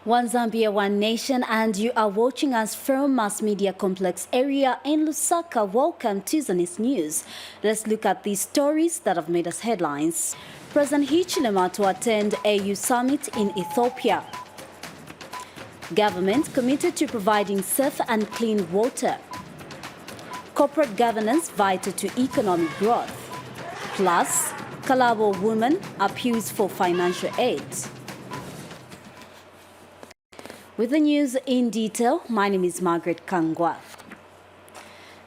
One Zambia, one nation, and you are watching us from Mass Media Complex area in Lusaka. Welcome to ZANIS News. Let's look at these stories that have made us headlines. President Hichilema to attend AU Summit in Ethiopia. Government committed to providing safe and clean water. Corporate governance vital to economic growth. Plus, Kalabo woman appeals for financial aid. With the news in detail, my name is Margaret Kangwa.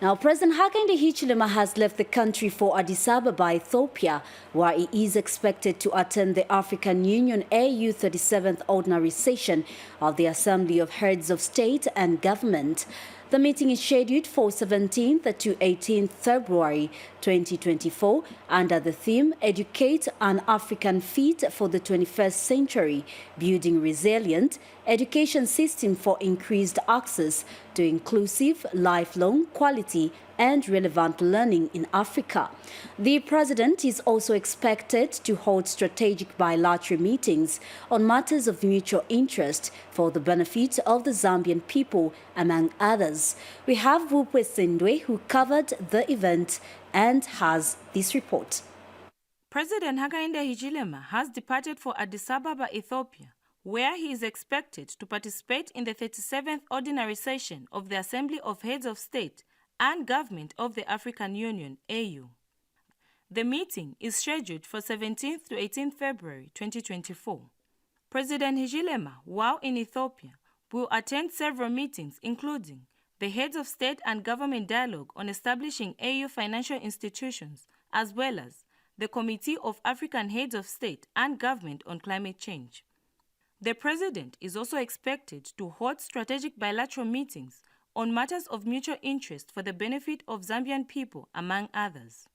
Now, President Hakainde Hichilema has left the country for Addis Ababa, Ethiopia, where he is expected to attend the African Union AU 37th Ordinary Session of the Assembly of Heads of State and Government. The meeting is scheduled for 17th to 18th February 2024 under the theme Educate an African Fit for the 21st Century, Building Resilient Education System for Increased Access to Inclusive, Lifelong, Quality and Relevant Learning in Africa. The President is also expected to hold strategic bilateral meetings on matters of mutual interest for the benefit of the Zambian people, among others. We have Wupe Sindwe, who covered the event and has this report. President Hakainde Hichilema has departed for Addis Ababa, Ethiopia, where he is expected to participate in the 37th Ordinary Session of the Assembly of Heads of State and Government of the African Union, AU. The meeting is scheduled for 17th to 18th February 2024. President Hichilema, while in Ethiopia, will attend several meetings including the Heads of State and Government Dialogue on Establishing AU Financial Institutions, as well as the Committee of African Heads of State and Government on Climate Change. The President is also expected to hold strategic bilateral meetings on matters of mutual interest for the benefit of Zambian people, among others.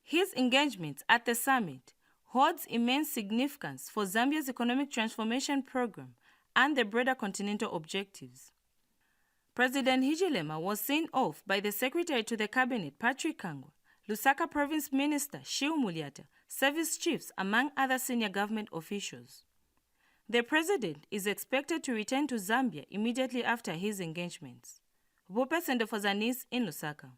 His engagement at the summit holds immense significance for Zambia's economic transformation program and the broader continental objectives. President Hichilema was seen off by the Secretary to the Cabinet, Patrick Kangwa, Lusaka Province Minister Shiu Muliata, service chiefs, among other senior government officials. The President is expected to return to Zambia immediately after his engagements. Wupe Sindwe for ZANIS in Lusaka.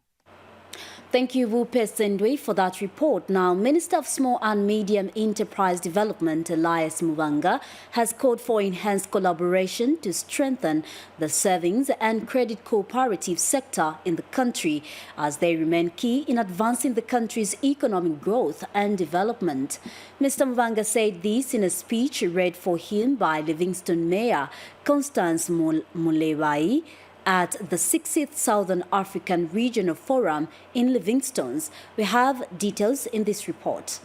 Thank you, Wupe Sindwe, for that report. Now, Minister of Small and Medium Enterprise Development, Elias Muvanga, has called for enhanced collaboration to strengthen the savings and credit cooperative sector in the country as they remain key in advancing the country's economic growth and development. Mr. Muvanga said this in a speech read for him by Livingstone Mayor Constance Mulewai at the 60th Southern African Regional Forum in Livingstones. We have details in this report.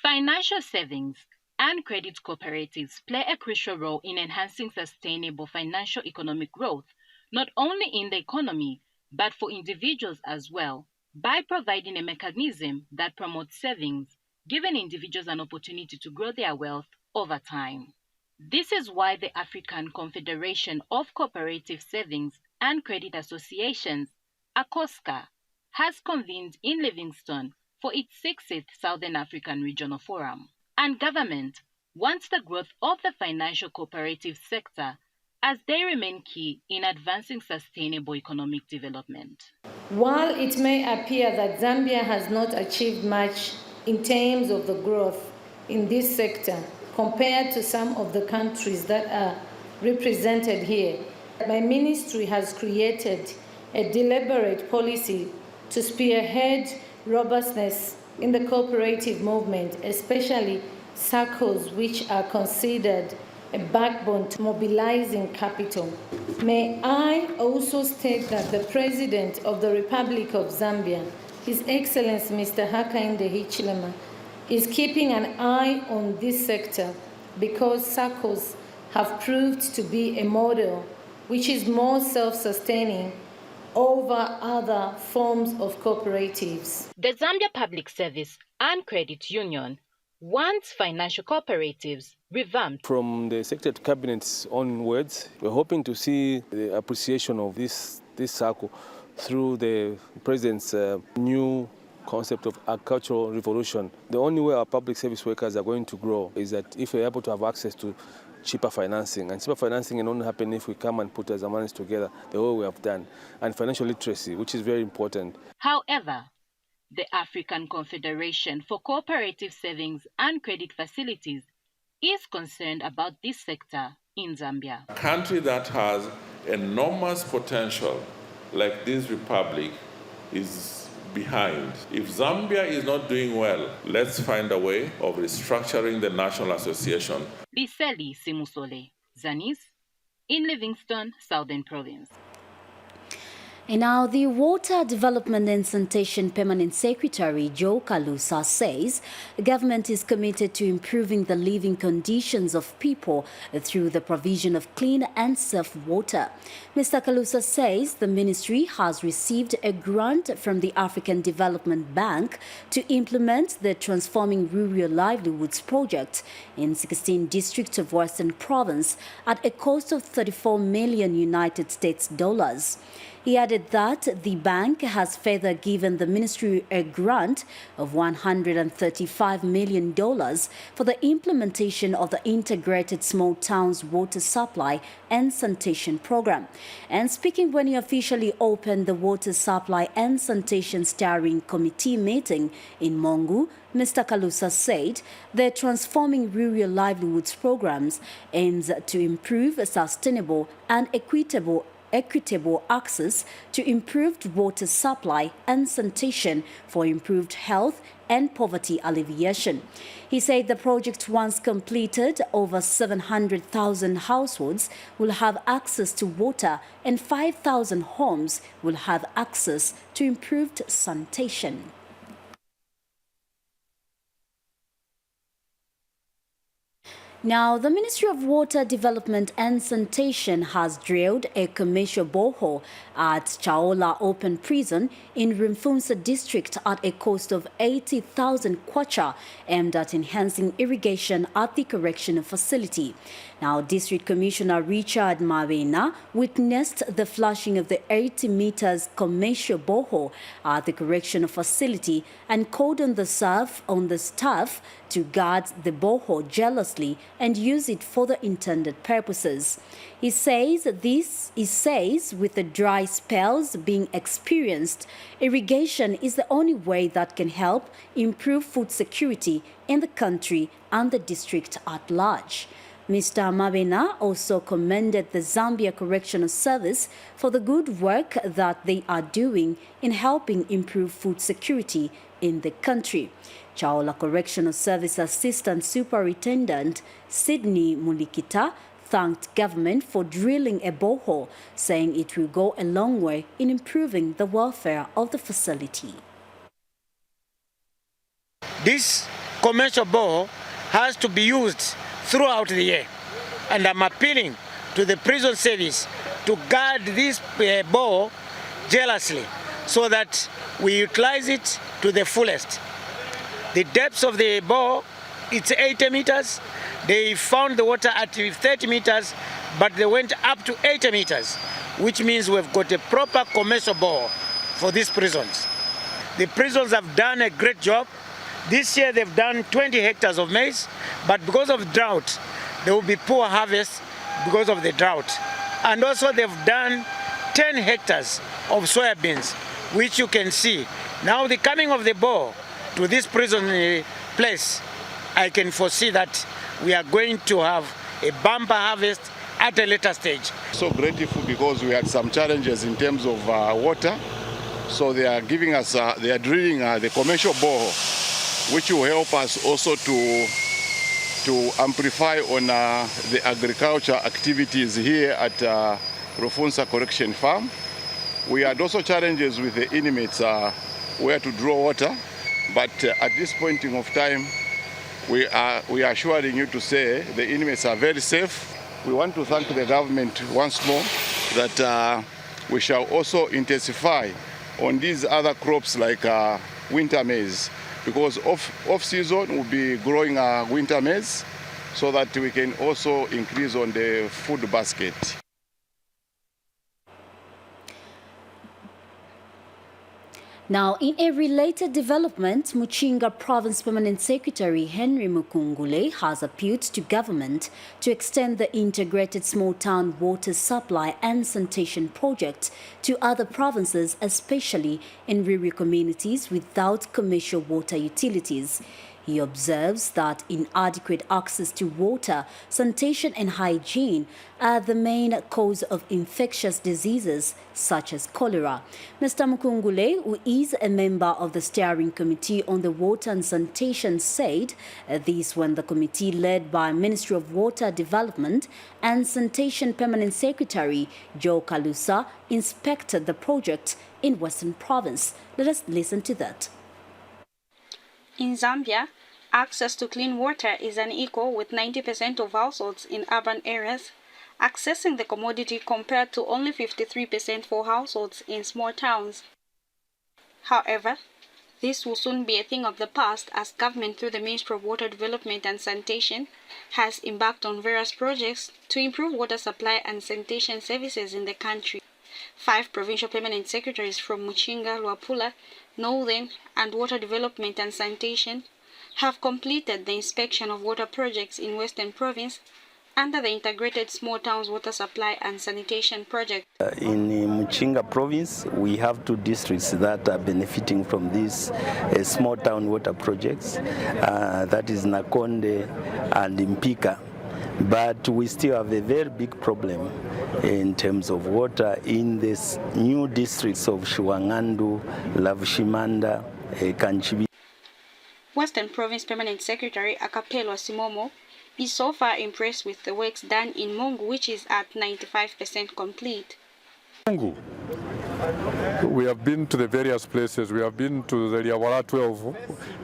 Financial savings and credit cooperatives play a crucial role in enhancing sustainable financial economic growth, not only in the economy, but for individuals as well, by providing a mechanism that promotes savings, giving individuals an opportunity to grow their wealth over time. This is why the African Confederation of Cooperative Savings and Credit Associations, ACOSCA, has convened in Livingstone for its 60th Southern African Regional Forum. And government wants the growth of the financial cooperative sector as they remain key in advancing sustainable economic development. While it may appear that Zambia has not achieved much in terms of the growth in this sector, compared to some of the countries that are represented here, my ministry has created a deliberate policy to spearhead robustness in the cooperative movement, especially SACCOs, which are considered a backbone to mobilizing capital. May I also state that the President of the Republic of Zambia, His Excellency Mr. Hakainde Hichilema, is keeping an eye on this sector because SACCOs have proved to be a model which is more self-sustaining over other forms of cooperatives. The Zambia Public Service and Credit Union wants financial cooperatives revamped. From the Secretary to Cabinet's onwards, we're hoping to see the appreciation of this SACCO through the President's new concept of agricultural revolution. The only way our public service workers are going to grow is that if we're able to have access to cheaper financing. And cheaper financing can only happen if we come and put our ZANIS together the way we have done. And financial literacy, which is very important. However, the African Confederation for Cooperative Savings and Credit Facilities is concerned about this sector in Zambia. A country that has enormous potential like this republic is behind. If Zambia is not doing well, let's find a way of restructuring the National Association. Biseli Simusole, ZANIS, in Livingstone, Southern Province. And now, the Water Development and Sanitation Permanent Secretary, Joe Kalusa, says the government is committed to improving the living conditions of people through the provision of clean and safe water. Mr. Kalusa says the ministry has received a grant from the African Development Bank to implement the Transforming Rural Livelihoods project in 16 districts of Western Province at a cost of $34 million United States dollars. He added that the bank has further given the ministry a grant of $135 million for the implementation of the Integrated Small Towns Water Supply and Sanitation Program. And speaking when he officially opened the Water Supply and Sanitation Steering Committee meeting in Mongu, Mr. Kalusa said the Transforming Rural Livelihoods programs aims to improve sustainable and equitable access to improved water supply and sanitation for improved health and poverty alleviation. He said the project, once completed, over 700,000 households will have access to water and 5,000 homes will have access to improved sanitation. Now, the Ministry of Water Development and Sanitation has drilled a commercial borehole at Chaola Open Prison in Rumfunsa district at a cost of 80,000 kwacha, aimed at enhancing irrigation at the correctional facility. Now, District Commissioner Richard Mawena witnessed the flushing of the 80 meters commercial borehole at the correctional facility and called on the staff to guard the borehole jealously and use it for the intended purposes. He says with the dry spells being experienced, irrigation is the only way that can help improve food security in the country and the district at large. Mr. Mawena also commended the Zambia Correctional Service for the good work that they are doing in helping improve food security in the country. Chaola Correctional Service Assistant Superintendent Sydney Mulikita thanked government for drilling a borehole, saying it will go a long way in improving the welfare of the facility. This commercial borehole has to be used throughout the year, and I'm appealing to the prison service to guard this borehole jealously so that we utilize it to the fullest. The depth of the borehole, it's 80 meters. They found the water at 30 meters, but they went up to 80 meters, which means we've got a proper commercial borehole for these prisons. The prisons have done a great job. This year they've done 20 hectares of maize, but because of drought, there will be poor harvest because of the drought. And also they've done 10 hectares of soybeans, which you can see. Now the coming of the borehole to this prison place, I can foresee that we are going to have a bumper harvest at a later stage. So grateful because we had some challenges in terms of water. So they are giving us, they are drilling the commercial borehole, which will help us also to amplify on the agriculture activities here at Rufunsa Correction Farm. We had also challenges with the inmates where to draw water, but at this point of time, we are assuring you to say the inmates are very safe. We want to thank the government once more that we shall also intensify on these other crops like winter maize, because off-season we'll be growing winter maize so that we can also increase on the food basket. Now, in a related development, Muchinga Province Permanent Secretary Henry Mukungule has appealed to government to extend the integrated small town water supply and sanitation project to other provinces, especially in rural communities without commercial water utilities. He observes that inadequate access to water, sanitation and hygiene are the main cause of infectious diseases such as cholera. Mr. Mukungule, who is a member of the Steering Committee on the Water and Sanitation, said this when the committee led by Ministry of Water Development and Sanitation Permanent Secretary Joe Kalusa inspected the project in Western Province. Let us listen to that. In Zambia, access to clean water is unequal, with 90% of households in urban areas accessing the commodity compared to only 53% for households in small towns. However, this will soon be a thing of the past, as government through the Ministry of Water Development and Sanitation has embarked on various projects to improve water supply and sanitation services in the country. 5 provincial permanent secretaries from Muchinga, Luapula, Northern and Water Development and Sanitation have completed the inspection of water projects in Western Province under the Integrated Small Towns Water Supply and Sanitation Project. In Muchinga Province, we have 2 districts that are benefiting from these small town water projects. That is Nakonde and Mpika. But we still have a very big problem in terms of water in these new districts of Shuangandu, Lavushimanda, Kanchibi. Western Province Permanent Secretary Akapelwa Simomo is so far impressed with the works done in Mongu, which is at 95% complete. Mongu, we have been to the various places. We have been to the Liawara 12,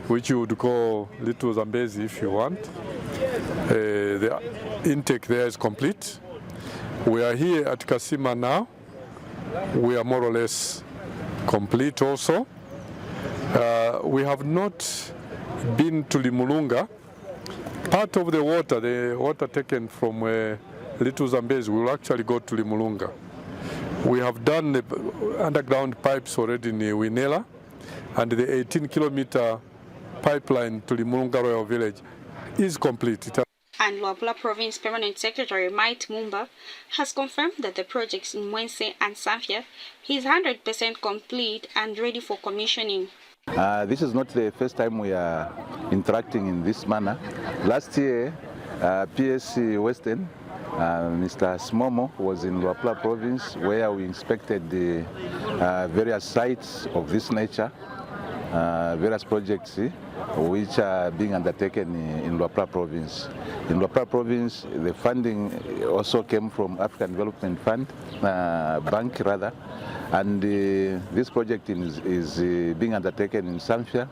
which you would call Little Zambezi if you want. The intake there is complete. We are here at Kasima now. We are more or less complete also. We have not been to Limulunga. Part of the water taken from Little Zambezi will actually go to Limulunga. We have done the underground pipes already in Winela, and the 18-kilometer pipeline to Limulunga Royal Village is complete. And Luapula Province Permanent Secretary Mike Mumba has confirmed that the projects in Mwense and Samfya is 100% complete and ready for commissioning. This is not the first time we are interacting in this manner. Last year, PSC Western, Mr. Smomo was in Luapula Province, where we inspected the various sites of this nature, various projects which are being undertaken in Luapula Province. In Luapula Province, the funding also came from African Development Fund, Bank rather, and this project is being undertaken in Samfya,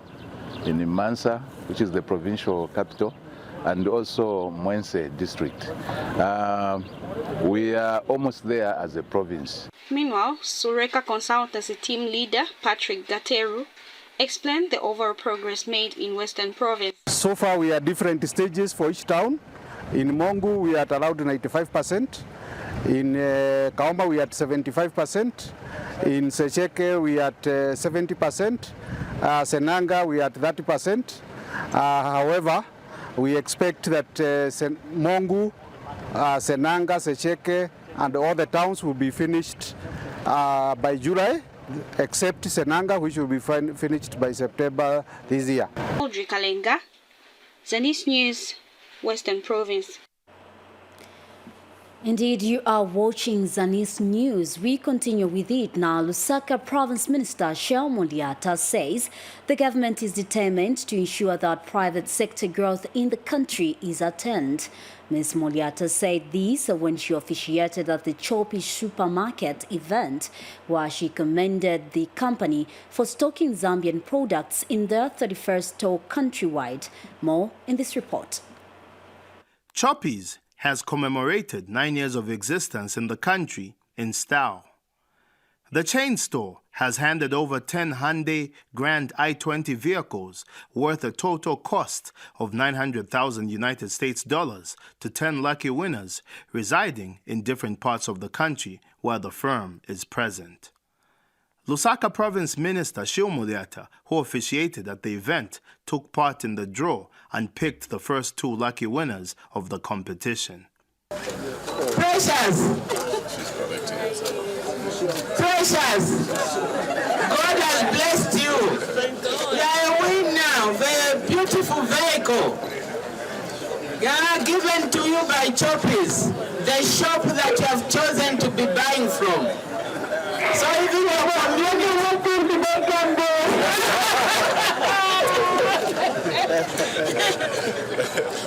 in Mansa, which is the provincial capital, and also Mwense district. We are almost there as a province. Meanwhile, Sureka Consultancy team leader Patrick Gateru explained the overall progress made in Western Province. So far we are at different stages for each town. In Mongu we are at around 95%. In Kaomba we are at 75%. In Secheke we are at 70%. Senanga we are at 30%. However, we expect that Mongu, Senanga, Secheke and all the towns will be finished by July, except Senanga, which will be finished by September this year. Audrey Kalenga, ZANIS News, Western Province. Indeed, you are watching ZANIS News. We continue with it now. Lusaka Province Minister Shel Moliata says the government is determined to ensure that private sector growth in the country is attained. Ms. Moliata said this when she officiated at the Chopi supermarket event, where she commended the company for stocking Zambian products in their 31st store countrywide. More in this report. Chopi's has commemorated 9 years of existence in the country in style. The chain store has handed over 10 Hyundai Grand i20 vehicles worth a total cost of $900,000 United States dollars to 10 lucky winners residing in different parts of the country where the firm is present. Lusaka Province Minister Shiomodiata, who officiated at the event, took part in the draw and picked the first two lucky winners of the competition. Precious! Precious! God has blessed you. You are a winner of a beautiful vehicle. Given to you by Choppies, the shop that you have chosen to be buying from. So if you are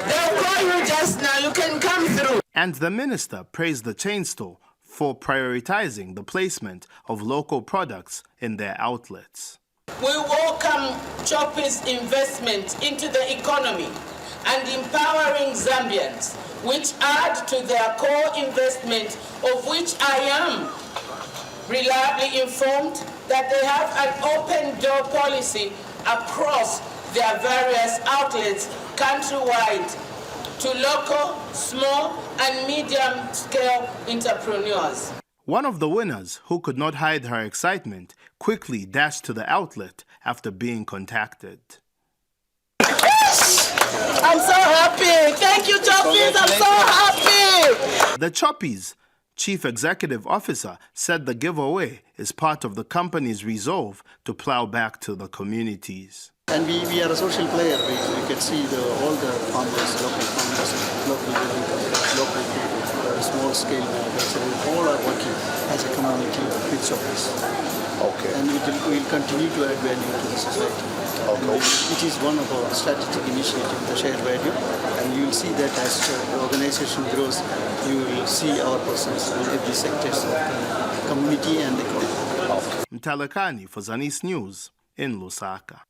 they'll call you just now, you can come through. And the minister praised the chain store for prioritizing the placement of local products in their outlets. We welcome Choppies' investment into the economy and empowering Zambians, which add to their core investment, of which I am reliably informed that they have an open door policy across their various outlets countrywide to local, small, and medium-scale entrepreneurs. One of the winners, who could not hide her excitement, quickly dashed to the outlet after being contacted. I'm so happy! Thank you, Choppies! I'm so happy! The Choppies Chief Executive Officer said the giveaway is part of the company's resolve to plow back to the communities. And we are a social player. We can see all the farmers, local people, small scale managers, all are working as a community with Choppies. Okay. And we will continue to add value to the society. Okay. It is one of our strategic initiatives, the share value, and you will see that as the organization grows, you will see our presence in every sector of the community and the economy. Mtalakani for ZANIS News in Lusaka.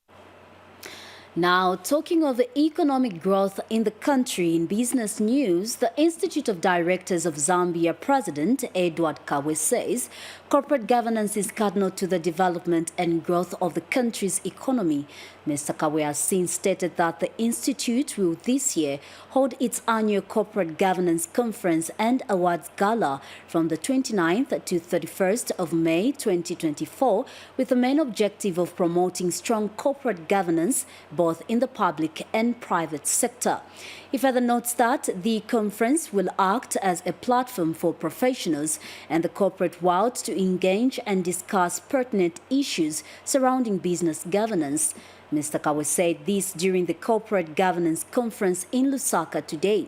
Now, talking of economic growth in the country, in business news, the Institute of Directors of Zambia President Edward Kawe says corporate governance is cardinal to the development and growth of the country's economy. Mr. Kawe has since stated that the Institute will this year hold its annual Corporate Governance Conference and Awards Gala from the 29th to 31st of May 2024 with the main objective of promoting strong corporate governance both in the public and private sector. He further notes that the conference will act as a platform for professionals and the corporate world to engage and discuss pertinent issues surrounding business governance. Mr. Kawe said this during the Corporate Governance Conference in Lusaka today.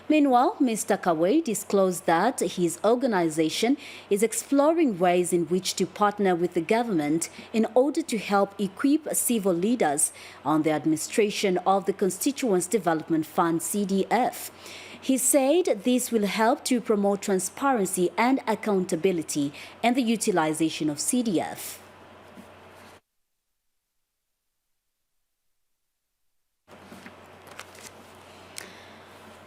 Meanwhile, Mr. Kawe disclosed that his organization is exploring ways in which to partner with the government in order to help equip civil leaders on the administration of the Constituents Development Fund, CDF. He said this will help to promote transparency and accountability and the utilization of CDF.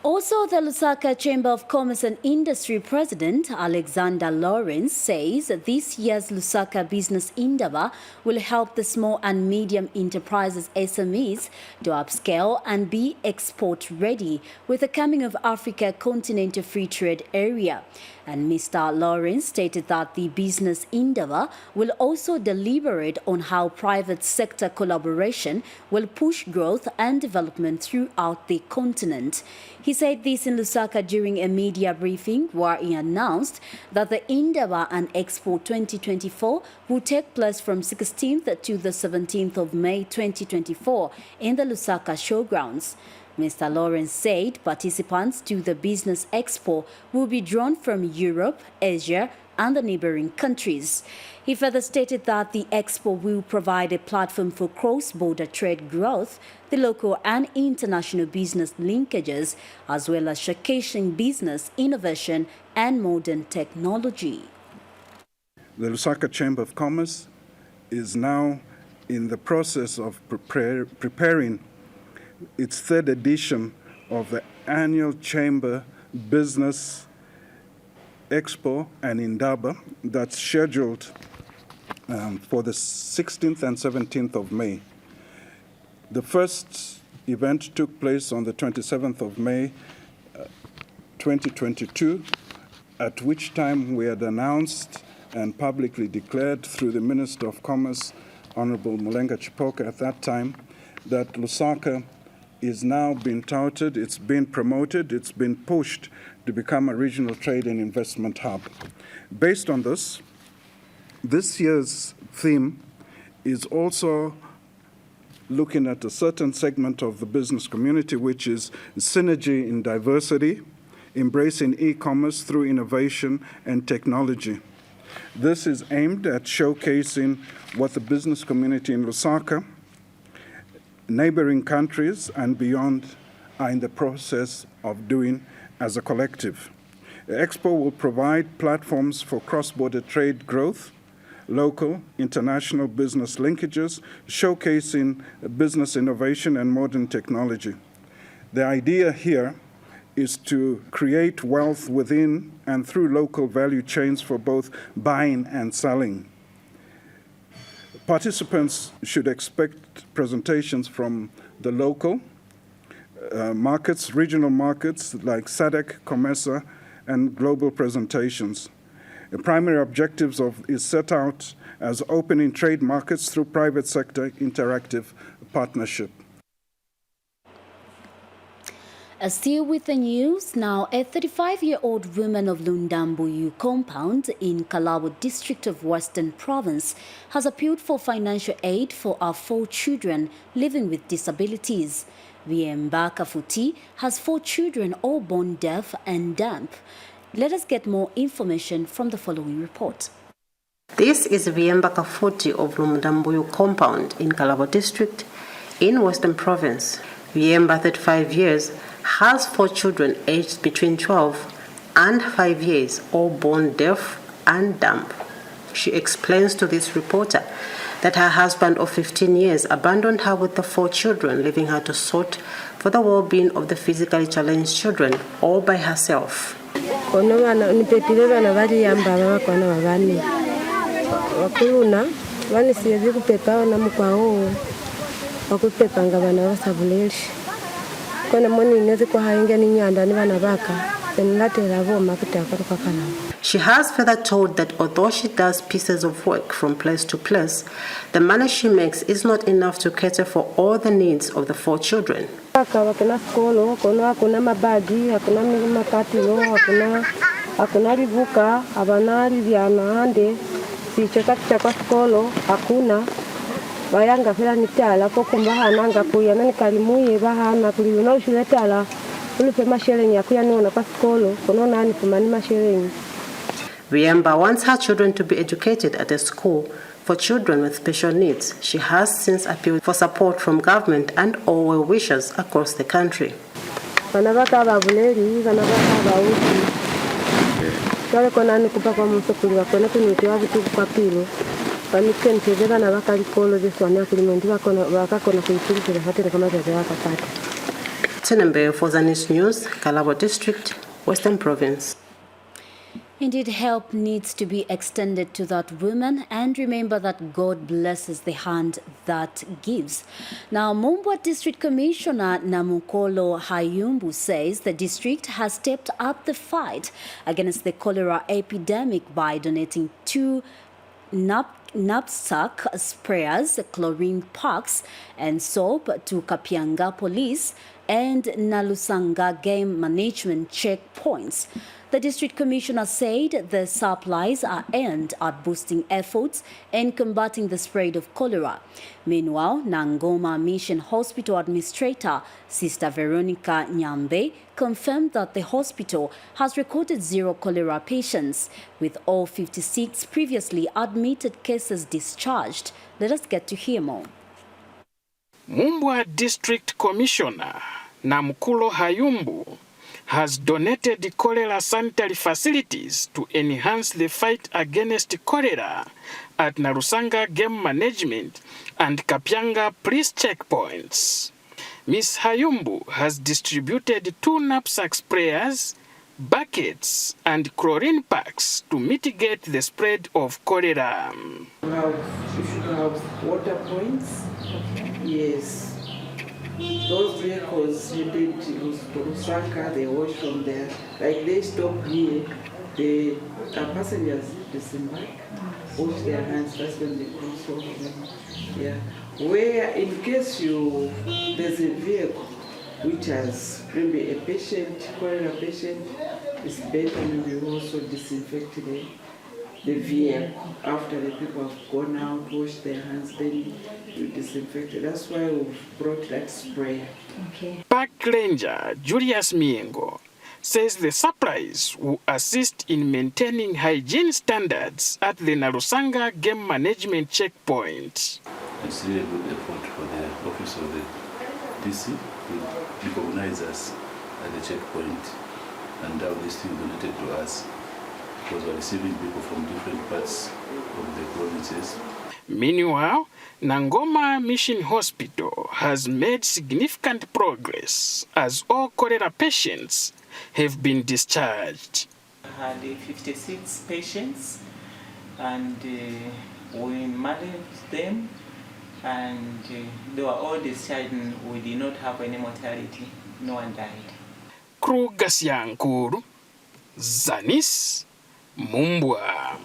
Also, the Lusaka Chamber of Commerce and Industry President Alexander Lawrence says this year's Lusaka Business Indaba will help the small and medium enterprises SMEs to upscale and be export ready with the coming of Africa Continental Free Trade Area. And Mr. Lawrence stated that the Business Indaba will also deliberate on how private sector collaboration will push growth and development throughout the continent. He said this in Lusaka during a media briefing where he announced that the Indaba and Expo 2024 will take place from 16th to the 17th of May 2024 in the Lusaka Showgrounds. Mr. Lawrence said participants to the Business Expo will be drawn from Europe, Asia, and the neighboring countries. He further stated that the Expo will provide a platform for cross-border trade growth, the local and international business linkages, as well as showcasing business innovation and modern technology. The Lusaka Chamber of Commerce is now in the process of preparing its third edition of the annual Chamber Business Expo and Indaba that's scheduled for the 16th and 17th of May. The first event took place on the 27th of May 2022, at which time we had announced and publicly declared through the Minister of Commerce, Honorable Mulenga Chipoka at that time, that Lusaka is now being touted, it's been promoted, it's been pushed to become a regional trade and investment hub. Based on this year's theme is also looking at a certain segment of the business community, which is synergy in diversity, embracing e-commerce through innovation and technology. This is aimed at showcasing what the business community in Lusaka, neighboring countries, and beyond are in the process of doing as a collective. The Expo will provide platforms for cross-border trade growth, local, international business linkages, showcasing business innovation and modern technology. The idea here is to create wealth within and through local value chains for both buying and selling. Participants should expect presentations from the local markets, regional markets like SADC, COMESA, and global presentations. The primary objectives is set out as opening trade markets through private sector interactive partnership. Still with the news, now a 35-year-old woman of Lundambuyu compound in Kalabo district of Western Province has appealed for financial aid for her 4 children living with disabilities. Viemba Kafuti has 4 children all born deaf and dumb. Let us get more information from the following report. This is Viemba Kafuti of Lundambuyu compound in Kalabo district in Western Province. Viemba, 35 years, has 4 children aged between 12 and 5 years, all born deaf and dumb. She explains to this reporter that her husband of 15 years abandoned her with the 4 children, leaving her to sort for the well-being of the physically challenged children all by herself. She has further told that although she does pieces of work from place to place, the money she makes is not enough to cater for all the needs of the 4 children. Viemba wants her children to be educated at a school for children with special needs. She has since appealed for support from government and all well-wishers across the country. Tinembe for ZANIS News, Kalabo District, Western Province. Indeed, help needs to be extended to that woman, and remember that God blesses the hand that gives. Now, Mumbwa District Commissioner Namukolo Hayumbu says the district has stepped up the fight against the cholera epidemic by donating 2 knapsack sprayers, chlorine packs, and soap to Kapianga Police and Nalusanga Game Management checkpoints. The district commissioner said the supplies are aimed at boosting efforts in combating the spread of cholera. Meanwhile, Nangoma Mission Hospital Administrator, Sister Veronica Nyambe, confirmed that the hospital has recorded 0 cholera patients, with all 56 previously admitted cases discharged. Let us get to hear more. Mumbwa District Commissioner Namukolo Hayumbu has donated cholera sanitary facilities to enhance the fight against cholera at Narusanga Game Management and Kapianga Police checkpoints. Ms. Hayumbu has distributed 2 knapsack sprayers, buckets, and chlorine packs to mitigate the spread of cholera. You should have water points. Yes. Those vehicles you did Lusaka, they wash from there. Like they stop here Our passengers disembark, wash their hands, that's when they cross over. Yeah. Where in case there's a vehicle which has maybe a patient, cholera patient, it's better maybe also disinfect the vehicle after the people have gone out, washed their hands, then you disinfect it. That's why we've brought that sprayer. Okay. Park Ranger Julius Miengo says the supplies will assist in maintaining hygiene standards at the Narusanga Game Management Checkpoint. It's really a good effort for the office of the DC to recognize us at the checkpoint and have this thing donated to us, because we're receiving people from different parts of the provinces. Meanwhile, Nangoma Mission Hospital has made significant progress as all cholera patients have been discharged. We had 56 patients and we managed them and they were all discharged and we did not have any mortality. No one died. Krugasiankuru, ZANIS, Mumbwa.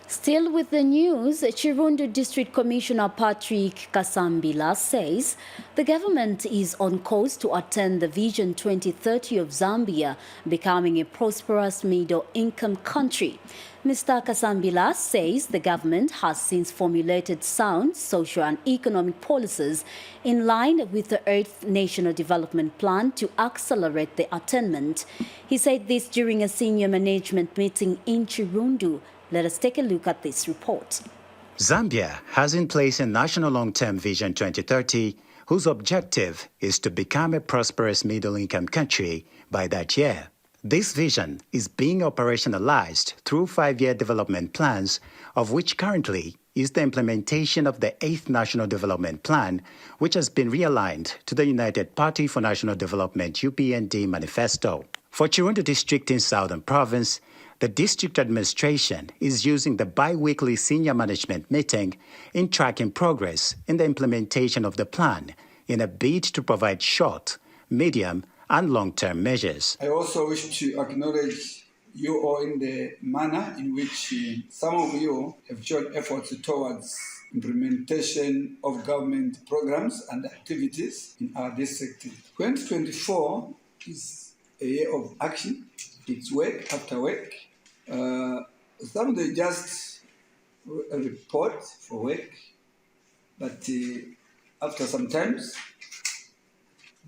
Still with the news, Chirundu District Commissioner Patrick Kasambila says the government is on course to attain the Vision 2030 of Zambia becoming a prosperous middle-income country. Mr. Kasambila says the government has since formulated sound social and economic policies in line with the 8th National Development Plan to accelerate the attainment. He said this during a senior management meeting in Chirundu. Let us take a look at this report. Zambia has in place a national long-term Vision 2030, whose objective is to become a prosperous middle-income country by that year. This vision is being operationalized through 5-year development plans, of which currently is the implementation of the 8th National Development Plan, which has been realigned to the United Party for National Development UPND manifesto. For Chirundu District in Southern Province, the district administration is using the bi-weekly senior management meeting in tracking progress in the implementation of the plan in a bid to provide short, medium, and long-term measures. I also wish to acknowledge you all in the manner in which some of you have shown efforts towards implementation of government programs and activities in our district. 2024 is a year of action. It's work after work. Some they just report for work, but after some times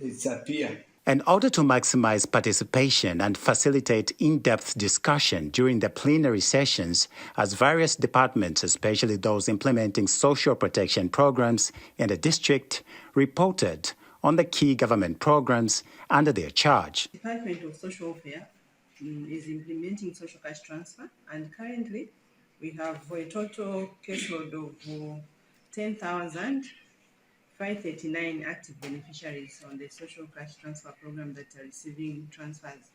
they disappear. In order to maximize participation and facilitate in-depth discussion during the plenary sessions, as various departments, especially those implementing social protection programs in the district, reported on the key government programs under their charge. The Department of Social Welfare is implementing social cash transfer, and currently we have a total caseload of 10,539 active beneficiaries on the social cash transfer program that are receiving transfers.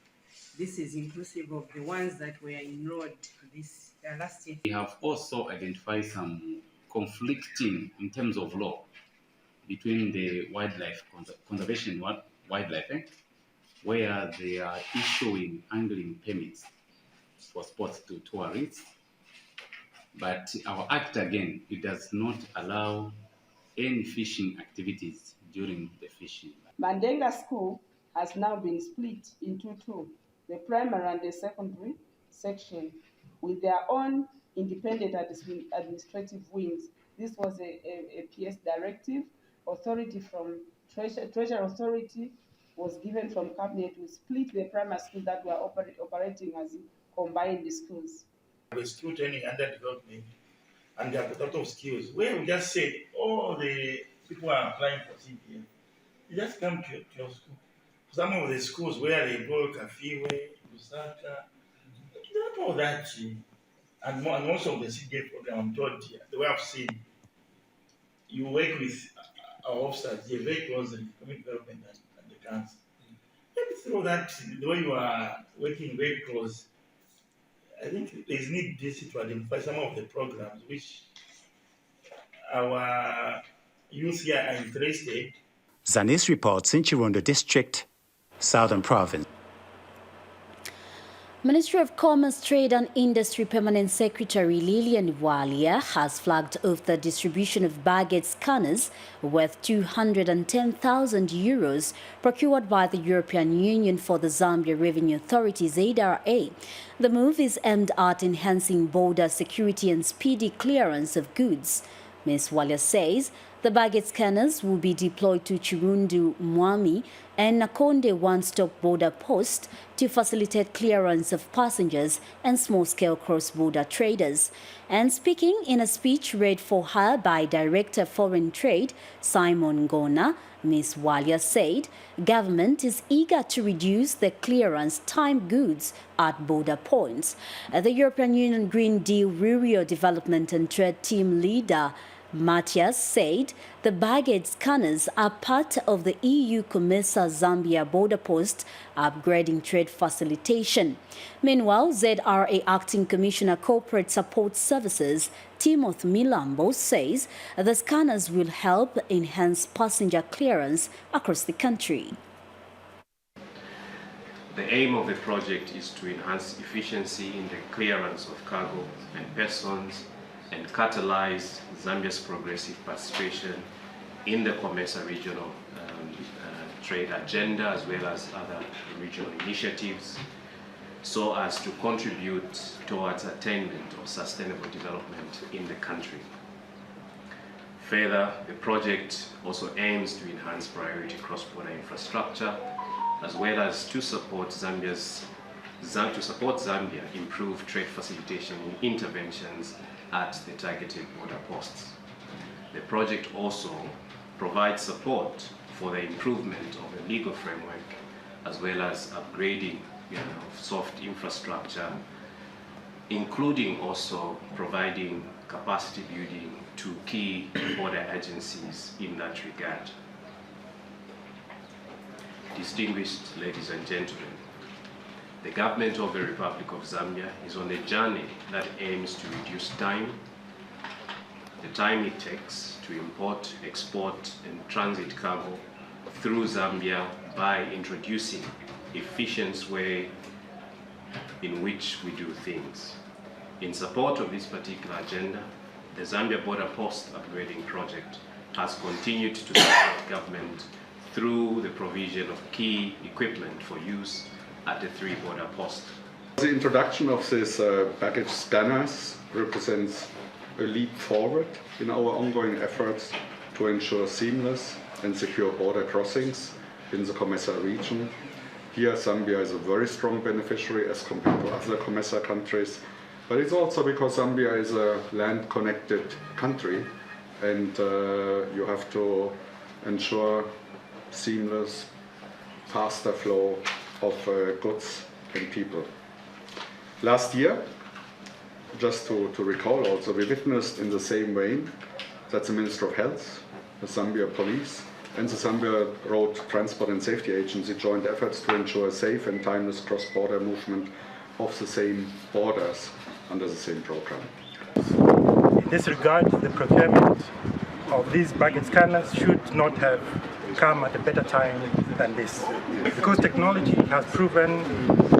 This is inclusive of the ones that were enrolled this last year. We have also identified some conflicting in terms of law between the wildlife conservation wildlife, where they are issuing angling permits for sports to tourists. But our act, again, it does not allow any fishing activities during the fishing. Mandenga School has now been split into two, the primary and the secondary section, with their own independent administrative wings. This was a PS directive. Authority from Treasury Authority was given from Cabinet to split the primary schools that were operating as combined schools. The skill training under development, and they have a lot of skills. Where we just said all the people are applying for CPF, you just come to your school. Some of the schools where they go, Kafiwe, Lusaka, they don't know that. And most of the CPF program, I'm told here, the way I've seen, you work with our officers, they're very close in community development and the council. Maybe through that, the way you are working very close, I think there's need to identify some of the programs which our youth here are interested. ZANIS reports in Chirundu District, Southern Province. Ministry of Commerce, Trade and Industry Permanent Secretary Lilian Walia has flagged off the distribution of baggage scanners worth €210,000 procured by the European Union for the Zambia Revenue Authority ZRA. The move is aimed at enhancing border security and speedy clearance of goods. Ms. Walia says the baggage scanners will be deployed to Chirundu, Mwami and Nakonde one-stop border post to facilitate clearance of passengers and small-scale cross-border traders. And speaking in a speech read for her by Director Foreign Trade Simon Ngona, Ms. Walia said government is eager to reduce the clearance time goods at border points. The European Union Green Deal Rural Development and Trade Team leader Matthias said the baggage scanners are part of the EU COMESA-Zambia border post upgrading trade facilitation. Meanwhile, ZRA Acting Commissioner Corporate Support Services Timothy Milambo says the scanners will help enhance passenger clearance across the country. The aim of the project is to enhance efficiency in the clearance of cargo and persons and catalyze Zambia's progressive participation in the COMESA regional trade agenda as well as other regional initiatives so as to contribute towards attainment of sustainable development in the country. Further, the project also aims to enhance priority cross-border infrastructure as well as to support Zambia improve trade facilitation interventions at the targeted border posts. The project also provides support for the improvement of the legal framework as well as upgrading soft infrastructure, including also providing capacity building to key border agencies in that regard. Distinguished ladies and gentlemen, the government of the Republic of Zambia is on a journey that aims to reduce the time it takes to import, export, and transit cargo through Zambia by introducing efficient way in which we do things. In support of this particular agenda, the Zambia Border Post Upgrading Project has continued to support government through the provision of key equipment for use at the 3 border posts. The introduction of these baggage scanners represents a leap forward in our ongoing efforts to ensure seamless and secure border crossings in the COMESA region. Here Zambia is a very strong beneficiary as compared to other COMESA countries, but it's also because Zambia is a land-connected country and you have to ensure seamless, faster flow of goods and people. Last year, just to recall also, we witnessed in the same vein that the Minister of Health, the Zambia Police and the Zambia Road Transport and Safety Agency joined efforts to ensure safe and timeless cross-border movement of the same borders under the same program. In this regard, the procurement of these baggage scanners should not have come at a better time than this, because technology has proven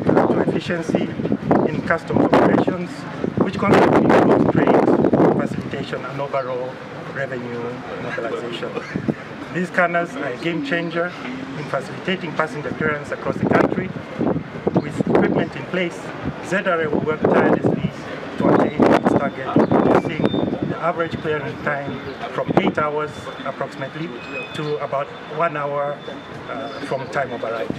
to efficiency in customs operations, which contribute to trade facilitation and overall revenue mobilization. These scanners are a game changer in facilitating passenger clearance across the country. With equipment in place, ZRA will work tirelessly to attain its target of reducing the average clearance time from 8 hours approximately to about 1 hour from time of arrival.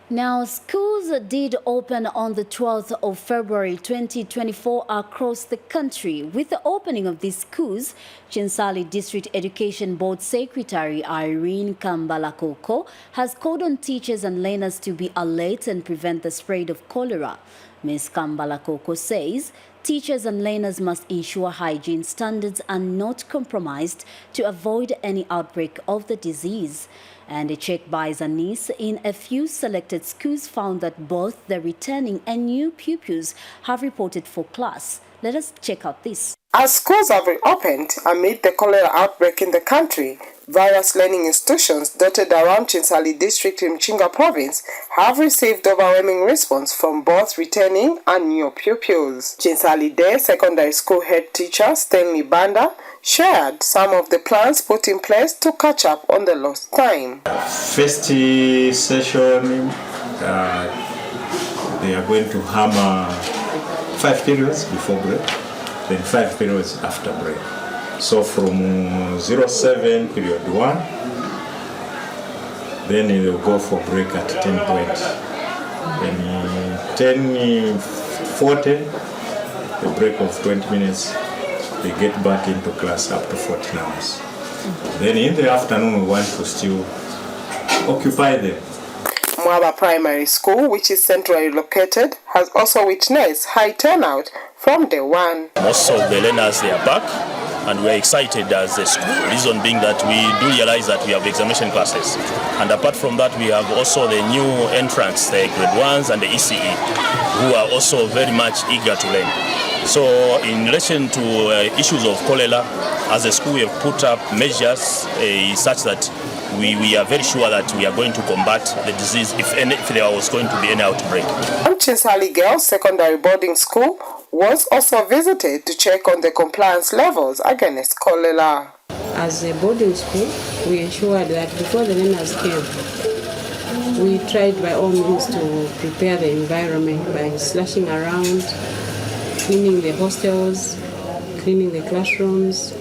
Now, schools did open on the 12th of February 2024 across the country. With the opening of these schools, Chinsali District Education Board Secretary Irene Kambalakoko has called on teachers and learners to be alert and prevent the spread of cholera. Ms. Kambalakoko says teachers and learners must ensure hygiene standards are not compromised to avoid any outbreak of the disease. And a check by ZANIS in a few selected schools found that both the returning and new pupils have reported for class. Let us check out this. As schools have reopened amid the cholera outbreak in the country, Various learning institutions dotted around Chinsali district in Mchinga province have received overwhelming response from both returning and new pupils. Chinsali Day Secondary School head teacher Stanley Banda shared some of the plans put in place to catch up on the lost time. First session, they are going to hammer 5 periods before break, then 5 periods after break. So from 07 period 1, then they will go for break at 10:20. Then 10:40, the break of 20 minutes, they get back into class up to 14 hours. Then in the afternoon, we want to still occupy them. Mwaba Primary School, which is centrally located, has also witnessed high turnout from day one. Most of the learners, they are back, and we are excited as a school. Reason being that we do realize that we have examination classes. And apart from that, we have also the new entrants, the grade 1s and the ECE, who are also very much eager to learn. So in relation to issues of cholera, as a school we have put up measures such that we are very sure that we are going to combat the disease if there was going to be any outbreak. Chinsali Girls Secondary Boarding School was also visited to check on the compliance levels against cholera. As a boarding school, we ensured that before the learners came, we tried by all means to prepare the environment by slashing around, cleaning the hostels, cleaning the classrooms,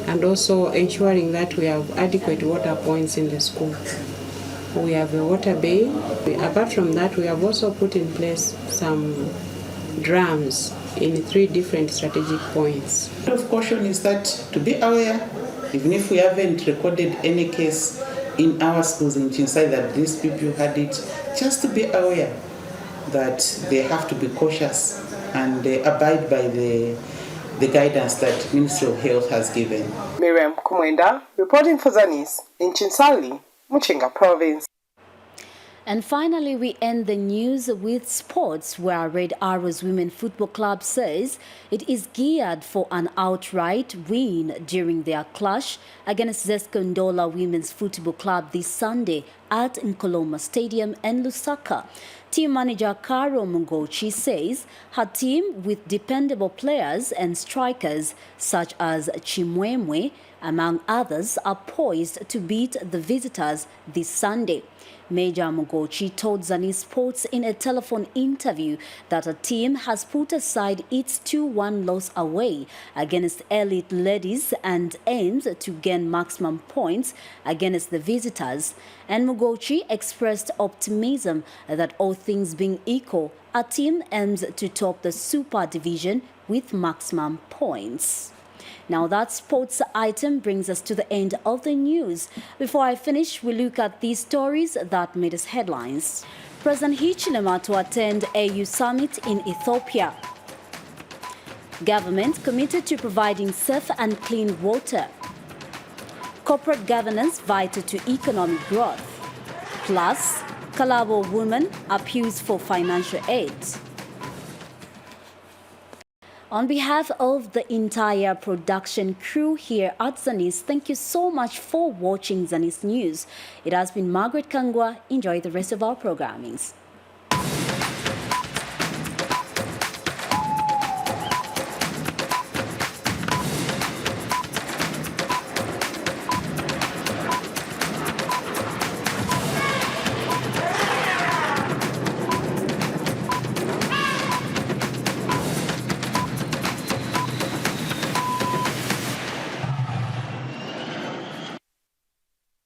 and also ensuring that we have adequate water points in the school. We have a water bay. Apart from that, we have also put in place some drums in 3 different strategic points. Of caution is that to be aware, even if we haven't recorded any case in our schools in Chinsai that these people had it, just to be aware that they have to be cautious and abide by the guidance that Ministry of Health has given. Miriam Kumwenda reporting for ZANIS in Chinsali, Mchinga province. And finally, we end the news with sports, where Red Arrows Women Football Club says it is geared for an outright win during their clash against Zeskondola Women's Football Club this Sunday at Nkoloma Stadium in Lusaka. Team manager Karo Mungochi says her team, with dependable players and strikers such as Chimwemwe, among others, are poised to beat the visitors this Sunday. Major Mugochi told ZANIS Sports in a telephone interview that her team has put aside its 2-1 loss away against Elite Ladies and aims to gain maximum points against the visitors. And Mugochi expressed optimism that all things being equal, our team aims to top the Super Division with maximum points. Now that sports item brings us to the end of the news. Before I finish, we look at these stories that made us headlines. President Hichilema to attend AU Summit in Ethiopia. Government committed to providing safe and clean water. Corporate governance vital to economic growth. Plus, Kalabo woman appeals for financial aid. On behalf of the entire production crew here at ZANIS, thank you so much for watching ZANIS News. It has been Margaret Kangwa. Enjoy the rest of our programmings.